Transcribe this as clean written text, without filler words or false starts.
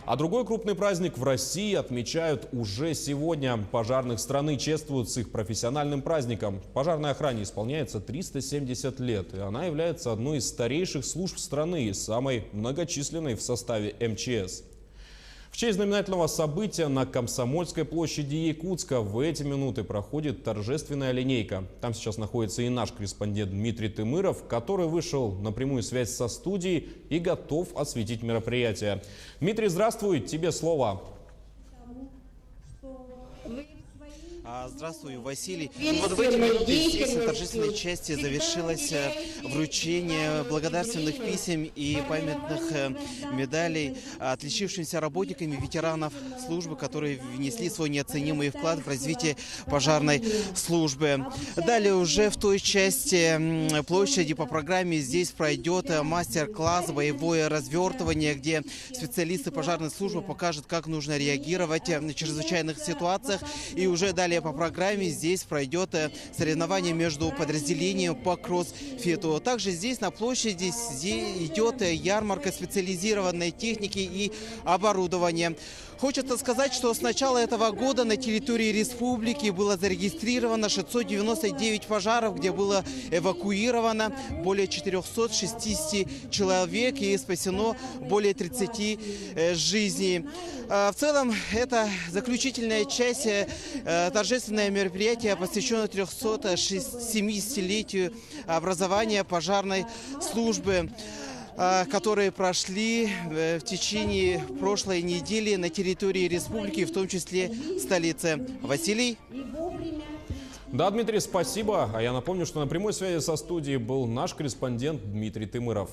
А другой крупный праздник в России отмечают уже сегодня. Пожарных страны чествуют с их профессиональным праздником. Пожарной охране исполняется 370 лет, и она является одной из старейших служб страны и самой многочисленной в составе МЧС. В честь знаменательного события на Комсомольской площади Якутска в эти минуты проходит торжественная линейка. Там сейчас находится и наш корреспондент Дмитрий Тымыров, который вышел на прямую связь со студией и готов осветить мероприятие. Дмитрий, здравствуй, тебе слово. Здравствуй, Василий. Вот в эти минуты здесь на торжественной части завершилось вручение благодарственных писем и памятных медалей отличившимся работникам и ветеранов службы, которые внесли свой неоценимый вклад в развитие пожарной службы. Далее уже в той части площади по программе здесь пройдет мастер-класс «Боевое развертывание», где специалисты пожарной службы покажут, как нужно реагировать в чрезвычайных ситуациях. И уже далее по программе здесь пройдет соревнование между подразделением по кроссфиту. Также здесь на площади идет ярмарка специализированной техники и оборудования. Хочется сказать, что с начала этого года на территории республики было зарегистрировано 699 пожаров, где было эвакуировано более 460 человек и спасено более 30 жизней. В целом, это заключительная часть торжественное мероприятие, посвященное 370-летию образования пожарной службы, которые прошли в течение прошлой недели на территории республики, в том числе столицы. Василий? Да, Дмитрий, спасибо. А я напомню, что на прямой связи со студией был наш корреспондент Дмитрий Тымыров.